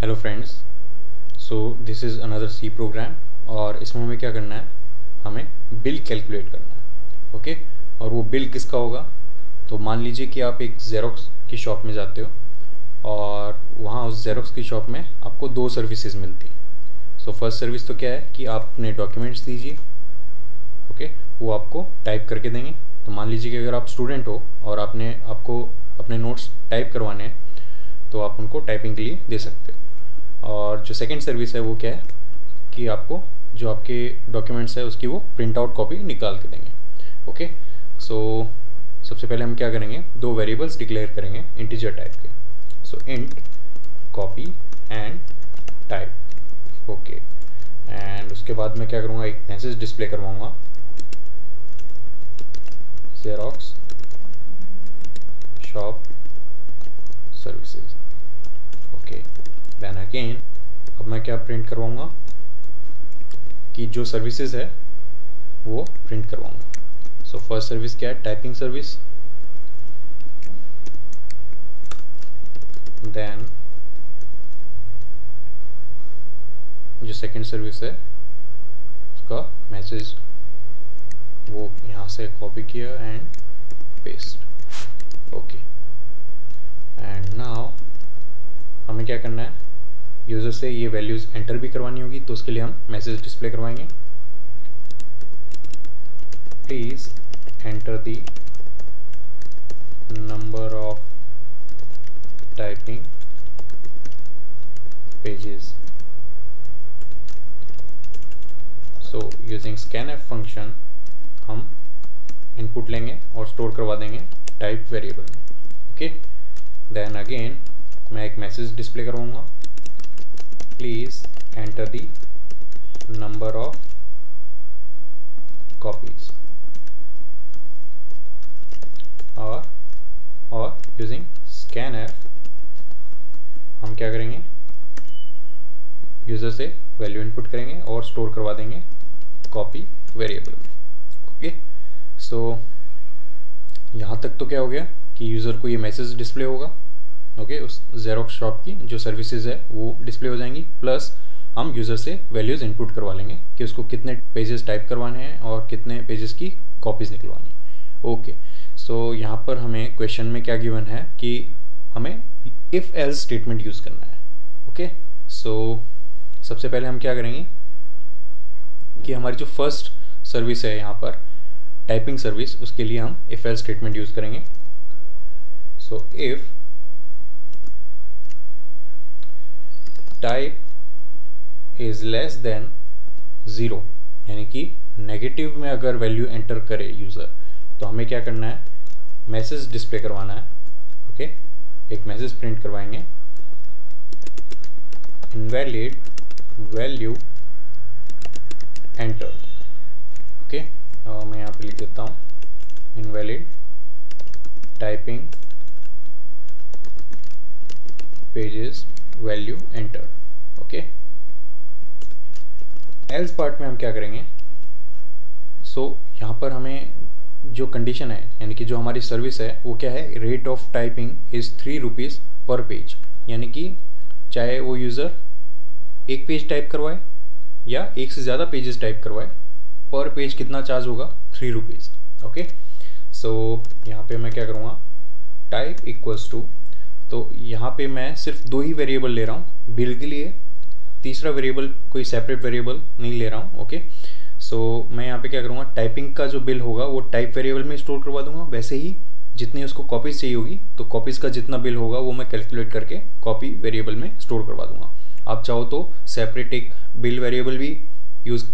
Hello friends, so this is another C program और इसमें हमें क्या करना है, हमें बिल कैलकुलेट करना है। ओके, और वो बिल किसका होगा? तो मान लीजिए कि आप एक ज़ेरोक्स की शॉप में जाते हो और वहाँ उस ज़ेरोक्स की शॉप में आपको दो सर्विसेज मिलती हैं। सो फर्स्ट सर्विस तो क्या है कि आप अपने डॉक्यूमेंट्स दीजिए, ओके, वो आपको टाइप करके देंगे। तो मान लीजिए कि अगर आप स्टूडेंट हो और आपको अपने नोट्स टाइप करवाने हैं तो आप उनको टाइपिंग के लिए दे सकते हो। और जो सेकंड सर्विस है वो क्या है कि आपको जो आपके डॉक्यूमेंट्स है उसकी वो प्रिंट आउट कॉपी निकाल के देंगे। ओके, सो सबसे पहले हम क्या करेंगे, दो वेरिएबल्स डिक्लेयर करेंगे इंटीजर टाइप के। So int copy and type. Okay, and उसके बाद मैं क्या करूँगा, एक मैसेज डिस्प्ले करवाऊँगा, xerox shop services. Okay, then again अब मैं क्या प्रिंट करवाऊँगा कि जो सर्विसेज है वो प्रिंट करवाऊँगा। सो फर्स्ट सर्विस क्या है, टाइपिंग सर्विस, देन जो सेकंड सर्विस है उसका मैसेज वो यहाँ से कॉपी किया and paste. Okay, and now हमें क्या करना है, यूज़र से ये वैल्यूज़ एंटर भी करवानी होगी, तो उसके लिए हम मैसेज डिस्प्ले करवाएंगे, please enter the number of typing pages. So using scanf function हम इनपुट लेंगे और स्टोर करवा देंगे टाइप वेरिएबल में। ओके, देन अगेन मैं एक मैसेज डिस्प्ले करवाऊँगा, please enter the number of copies और यूजिंग स्कैनएफ हम क्या करेंगे, यूज़र से वैल्यू इनपुट करेंगे और स्टोर करवा देंगे कॉपी वेरिएबल में। ओके, सो यहाँ तक तो क्या हो गया कि यूज़र को ये मैसेज डिस्प्ले होगा। ओके, उस ज़ेरॉक्स शॉप की जो सर्विसेज है वो डिस्प्ले हो जाएंगी, प्लस हम यूज़र से वैल्यूज़ इनपुट करवा लेंगे कि उसको कितने पेजेस टाइप करवाने हैं और कितने पेजेस की कॉपीज़ निकलवानी है। ओके, सो यहाँ पर हमें क्वेश्चन में क्या गिवन है कि हमें इफ़ एल्स स्टेटमेंट यूज़ करना है। ओके, सो सबसे पहले हम क्या करेंगे कि हमारी जो फर्स्ट सर्विस है यहाँ पर टाइपिंग सर्विस, उसके लिए हम इफ़ एल्स स्टेटमेंट यूज़ करेंगे। So if type is less then 0, यानी कि नेगेटिव में अगर वैल्यू एंटर करे यूज़र तो हमें क्या करना है, मैसेज डिस्प्ले करवाना है। ओके, एक मैसेज प्रिंट करवाएंगे, इनवैलिड वैल्यू एंटर। ओके, मैं यहाँ पे लिख देता हूँ invalid typing pages value enter. Okay, else part में हम क्या करेंगे, सो यहाँ पर हमें जो कंडीशन है, यानी कि जो हमारी सर्विस है वो क्या है, rate of typing is 3 rupees पर पेज, यानी कि चाहे वो यूज़र एक पेज टाइप करवाए या एक से ज़्यादा पेजेस टाइप करवाए, पर पेज कितना चार्ज होगा, 3 रुपीज़। ओके, सो यहाँ पे मैं क्या करूँगा, टाइप इक्वल्स टू, तो यहाँ पे मैं सिर्फ दो ही वेरिएबल ले रहा हूँ बिल के लिए, तीसरा वेरिएबल कोई सेपरेट वेरिएबल नहीं ले रहा हूँ। ओके, सो मैं यहाँ पे क्या करूँगा, टाइपिंग का जो बिल होगा वो टाइप वेरिएबल में स्टोर करवा दूंगा, वैसे ही जितनी उसको कॉपीज़ चाहिए होगी तो कॉपीज़ का जितना बिल होगा वो मैं कैलकुलेट करके कॉपी वेरिएबल में स्टोर करवा दूंगा। आप चाहो तो सेपरेट एक बिल वेरिएबल भी यूज़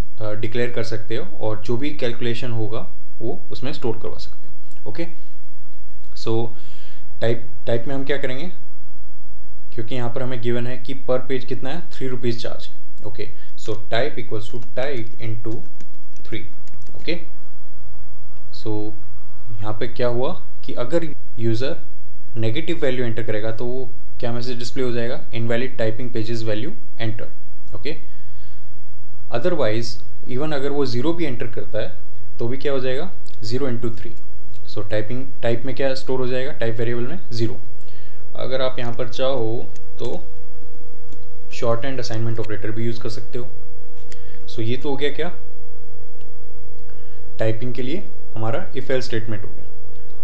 डिक्लेयर कर सकते हो और जो भी कैलकुलेशन होगा वो उसमें स्टोर करवा सकते हो। ओके, सो टाइप में हम क्या करेंगे, क्योंकि यहाँ पर हमें गिवन है कि पर पेज कितना है, 3 rupees charge. Okay, so type equals to type into 3। Okay, so यहाँ पे क्या हुआ कि अगर यूज़र नेगेटिव वैल्यू एंटर करेगा तो वो क्या मैसेज डिस्प्ले हो जाएगा, invalid typing pages value enter. Okay, otherwise even अगर वो 0 भी एंटर करता है तो भी क्या हो जाएगा, 0 इंटू 3। सो टाइप में क्या स्टोर हो जाएगा, टाइप वेरिएबल में 0। अगर आप यहाँ पर चाहो तो शॉर्ट एंड असाइनमेंट ऑपरेटर भी यूज़ कर सकते हो। सो ये तो हो गया क्या, टाइपिंग के लिए हमारा इफ एल्स स्टेटमेंट हो गया।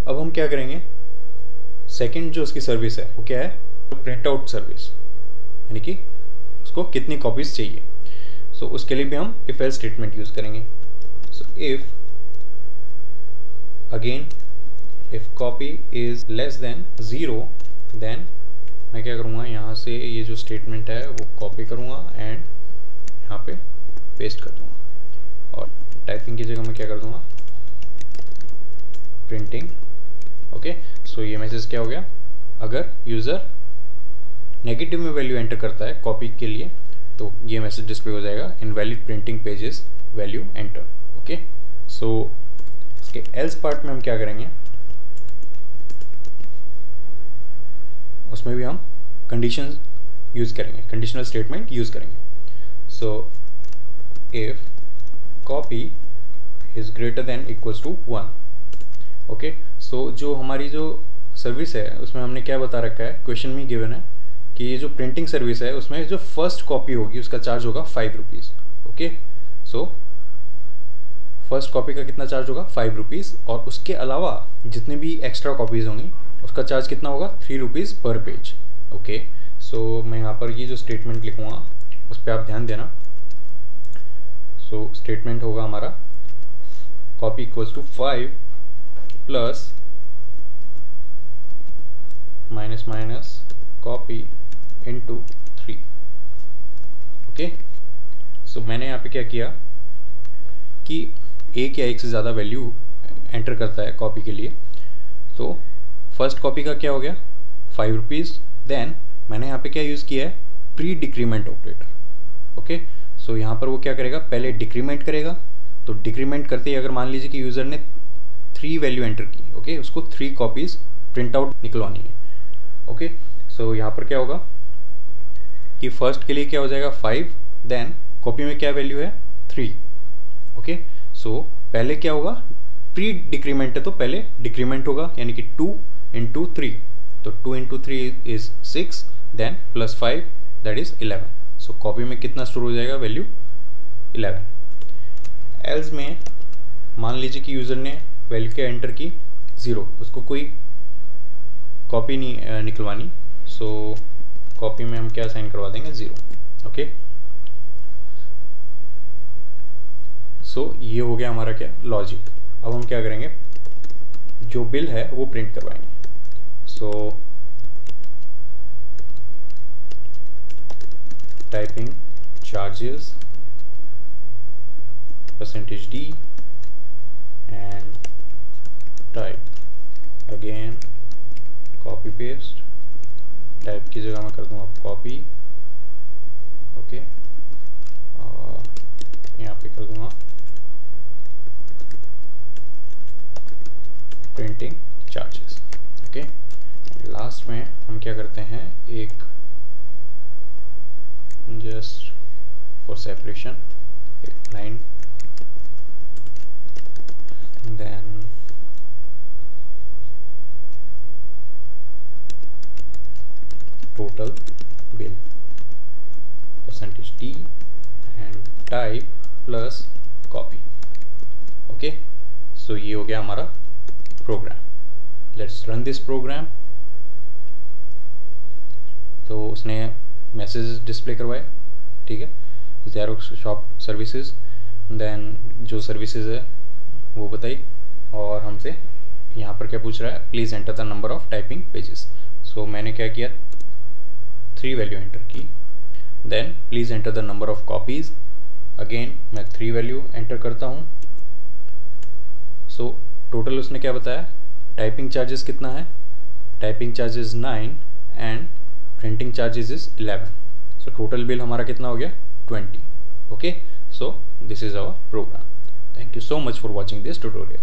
अब हम क्या करेंगे, सेकंड जो उसकी सर्विस है वो क्या है, प्रिंट आउट सर्विस, यानी कि उसको कितनी कॉपीज चाहिए। सो उसके लिए भी हम इफ एल्स स्टेटमेंट यूज़ करेंगे। So if again if copy is less then 0 then मैं क्या करूँगा, यहाँ से ये जो स्टेटमेंट है वो कॉपी करूँगा एंड यहाँ पे पेस्ट कर दूँगा और टाइपिंग की जगह मैं क्या कर दूँगा, प्रिंटिंग। ओके, सो ये मैसेज क्या हो गया, अगर यूज़र नेगेटिव में वैल्यू एंटर करता है कॉपी के लिए तो ये मैसेज डिस्प्ले हो जाएगा, invalid printing pages value enter. Okay, so इसके एल्स पार्ट में हम क्या करेंगे, उसमें भी हम कंडीशन यूज़ करेंगे, कंडीशनल स्टेटमेंट यूज़ करेंगे। So if copy is greater than equals to 1। Okay, so जो हमारी जो सर्विस है उसमें हमने क्या बता रखा है, क्वेश्चन में गिवन है कि ये जो प्रिंटिंग सर्विस है उसमें जो फर्स्ट कॉपी होगी उसका चार्ज होगा 5 rupees. Okay, so first copy का कितना चार्ज होगा, 5 रुपीज़, और उसके अलावा जितनी भी एक्स्ट्रा कॉपीज़ होंगी उसका चार्ज कितना होगा, 3 रुपीज़ पर पेज। ओके, सो मैं यहाँ पर ये जो स्टेटमेंट लिखूँगा उस पर आप ध्यान देना। सो स्टेटमेंट होगा हमारा copy equals to 5 plus minus minus copy into 3। Okay, so मैंने यहाँ पे क्या किया कि एक या एक से ज़्यादा वैल्यू एंटर करता है कॉपी के लिए, तो फर्स्ट कॉपी का क्या हो गया 5 रुपीज़, देन मैंने यहाँ पे क्या यूज़ किया है, pre decrement operator. Okay, so यहाँ पर वो क्या करेगा, पहले डिक्रीमेंट करेगा, तो डिक्रीमेंट करते ही अगर मान लीजिए कि यूज़र ने 3 वैल्यू एंटर की, ओके, उसको 3 कॉपीज़ प्रिंट आउट निकलवानी है। ओके, सो यहाँ पर क्या होगा कि फर्स्ट के लिए क्या हो जाएगा 5, देन कॉपी में क्या वैल्यू है 3। ओके, सो पहले क्या होगा, प्री डिक्रीमेंट है तो पहले डिक्रीमेंट होगा, यानी कि 2 इंटू 3, तो 2 into 3 is 6, then plus 5 that is 11। So copy में कितना स्टोर हो जाएगा, वैल्यू 11। एल्स में मान लीजिए कि यूज़र ने वैल्यू क्या एंटर की 0, उसको कोई कॉपी नहीं निकलवानी, सो कॉपी में हम क्या साइन करवा देंगे 0। ओके, सो ये हो गया हमारा क्या लॉजिक। अब हम क्या करेंगे, जो बिल है वो प्रिंट करवाएंगे। So typing charges %d and type again copy paste, type की जगह मैं कर दूंगा कॉपी। ओके, और यहाँ पे कर दूंगा प्रिंटिंग चार्जेस। ओके, लास्ट में हम क्या करते हैं, एक जस्ट फॉर सेपरेशन एक line, then total bill %d and type plus copy. Okay, so ये हो गया हमारा program. Let's run this program. तो उसने मैसेज डिस्प्ले करवाए, ठीक है, ज़ेरोक्स शॉप सर्विसेज, देन जो सर्विसेज है वो बताई, और हमसे यहाँ पर क्या पूछ रहा है, please enter the number of typing pages. So मैंने क्या किया, 3 वैल्यू एंटर की, then please enter the number of copies, again मैं 3 वैल्यू एंटर करता हूँ। सो टोटल उसने क्या बताया, टाइपिंग चार्जेस कितना है, typing charges 9 and printing charges is 11। So total bill हमारा कितना हो गया 20। Okay, so this is our program. Thank you so much for watching this tutorial.